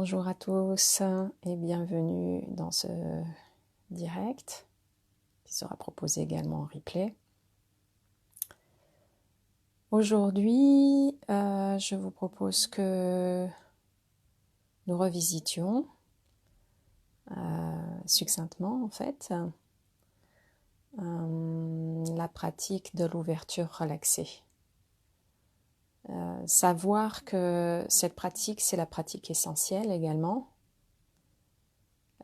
Bonjour à tous et bienvenue dans ce direct qui sera proposé également en replay. Aujourd'hui, je vous propose que nous revisitions succinctement en fait la pratique de l'ouverture relaxée. Savoir que cette pratique, c'est la pratique essentielle également,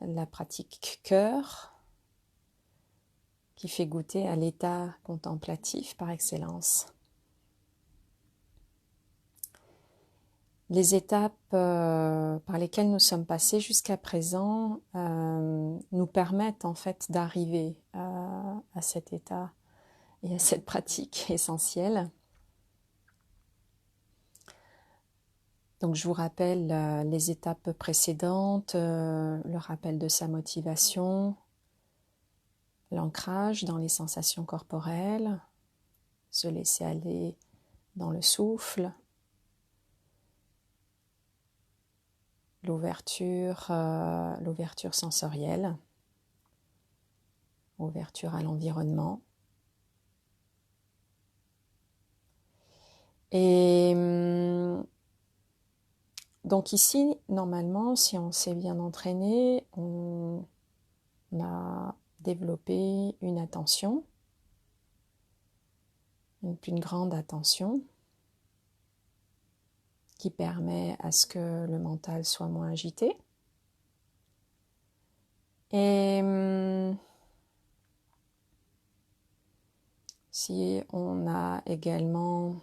la pratique cœur, qui fait goûter à l'état contemplatif par excellence. Les étapes par lesquelles nous sommes passés jusqu'à présent nous permettent en fait d'arriver à cet état et à cette pratique essentielle. Donc je vous rappelle les étapes précédentes, le rappel de sa motivation, l'ancrage dans les sensations corporelles, se laisser aller dans le souffle, l'ouverture sensorielle, ouverture à l'environnement. Et donc ici, normalement, si on s'est bien entraîné, on a développé une attention, une plus grande attention, qui permet à ce que le mental soit moins agité. Et si on a également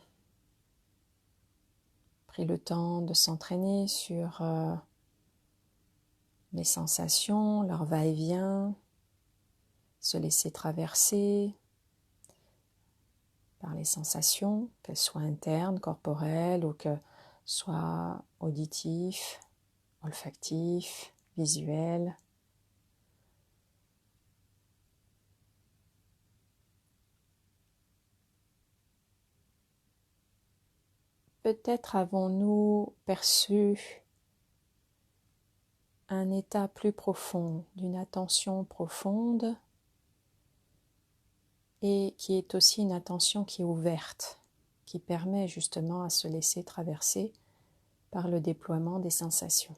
pris le temps de s'entraîner sur les sensations, leur va-et-vient, se laisser traverser par les sensations, qu'elles soient internes, corporelles ou que soit auditif, olfactif, visuel. Peut-être avons-nous perçu un état plus profond, d'une attention profonde et qui est aussi une attention qui est ouverte, qui permet justement à se laisser traverser par le déploiement des sensations.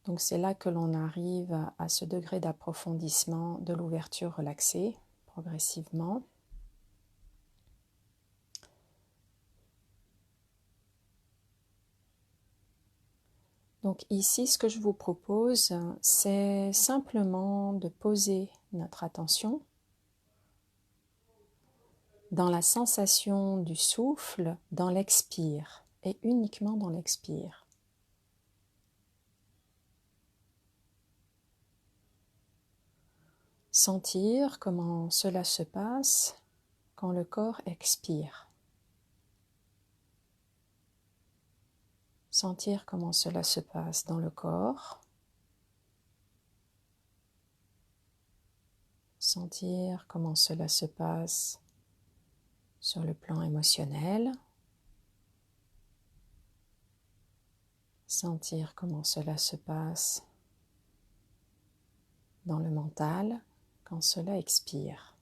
Donc c'est là que l'on arrive à ce degré d'approfondissement de l'ouverture relaxée, progressivement. Donc ici, ce que je vous propose, c'est simplement de poser notre attention dans la sensation du souffle, dans l'expire, et uniquement dans l'expire. Sentir comment cela se passe quand le corps expire. Sentir comment cela se passe dans le corps. Sentir comment cela se passe sur le plan émotionnel. Sentir comment cela se passe dans le mental quand cela expire.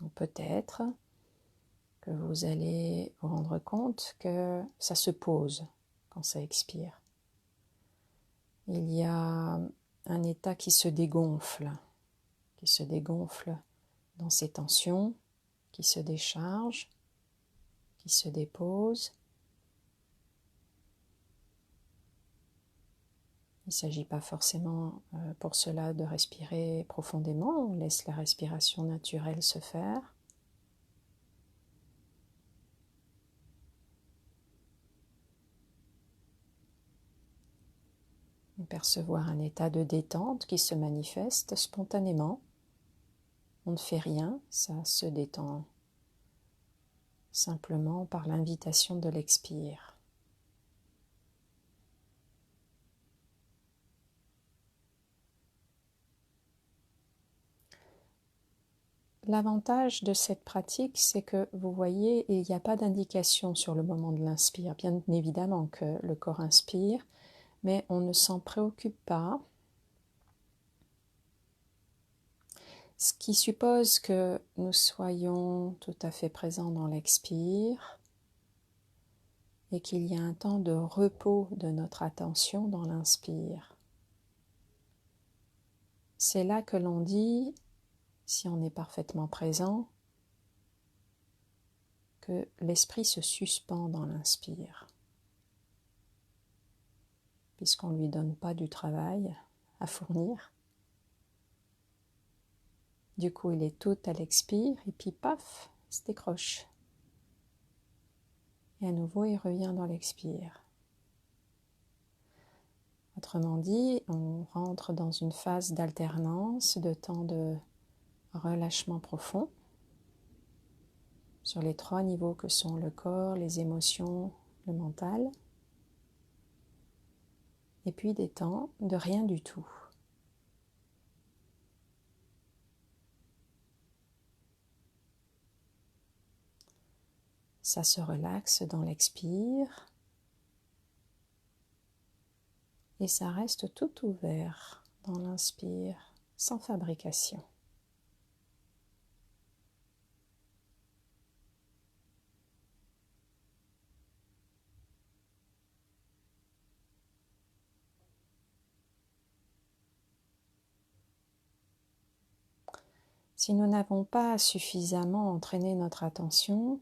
Donc peut-être que vous allez vous rendre compte que ça se pose quand ça expire. Il y a un état qui se dégonfle dans ses tensions, qui se décharge, qui se dépose. Il ne s'agit pas forcément pour cela de respirer profondément, on laisse la respiration naturelle se faire. Percevoir un état de détente qui se manifeste spontanément. On ne fait rien, ça se détend simplement par l'invitation de l'expire. l'avantage de cette pratique, c'est que vous voyez, il n'y a pas d'indication sur le moment de l'inspire. Bien évidemment que le corps inspire, mais on ne s'en préoccupe pas. Ce qui suppose que nous soyons tout à fait présents dans l'expire et qu'il y a un temps de repos de notre attention dans l'inspire. C'est là que l'on dit, si on est parfaitement présent, que l'esprit se suspend dans l'inspire, puisqu'on ne lui donne pas du travail à fournir. Du coup, il est tout à l'expire et puis paf, il se décroche. Et à nouveau, il revient dans l'expire. Autrement dit, on rentre dans une phase d'alternance, de temps de relâchement profond sur les 3 niveaux que sont le corps, les émotions, le mental, et puis des temps de rien du tout. Ça se relaxe dans l'expire et ça reste tout ouvert dans l'inspire, sans fabrication. Si nous n'avons pas suffisamment entraîné notre attention,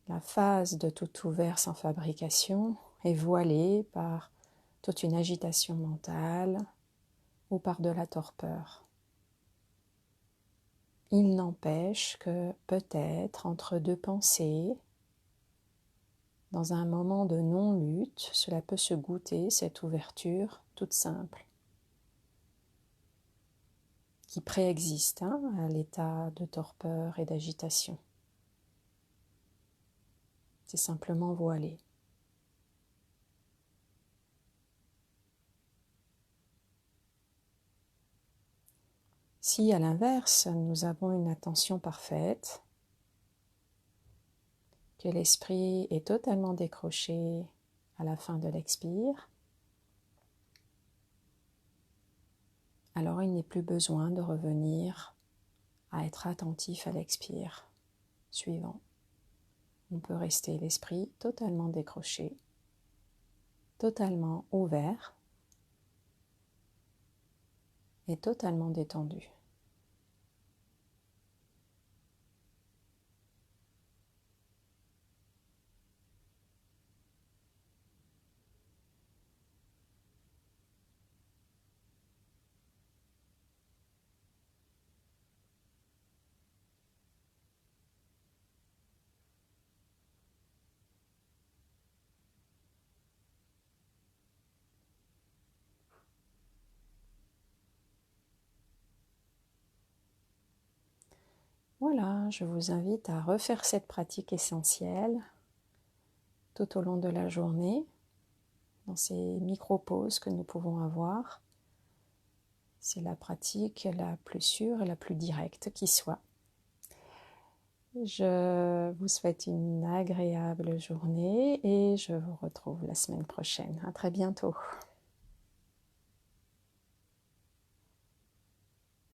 la phase de tout ouvert sans fabrication est voilée par toute une agitation mentale ou par de la torpeur. Il n'empêche que peut-être entre 2 pensées, dans un moment de non-lutte, cela peut se goûter, cette ouverture toute simple, qui préexiste à l'état de torpeur et d'agitation. C'est simplement voilé. Si à l'inverse, nous avons une attention parfaite, que l'esprit est totalement décroché à la fin de l'expire, alors il n'est plus besoin de revenir à être attentif à l'expire suivant. On peut rester l'esprit totalement décroché, totalement ouvert et totalement détendu. Voilà, je vous invite à refaire cette pratique essentielle tout au long de la journée, dans ces micro-pauses que nous pouvons avoir. C'est la pratique la plus sûre et la plus directe qui soit. Je vous souhaite une agréable journée et je vous retrouve la semaine prochaine. À très bientôt.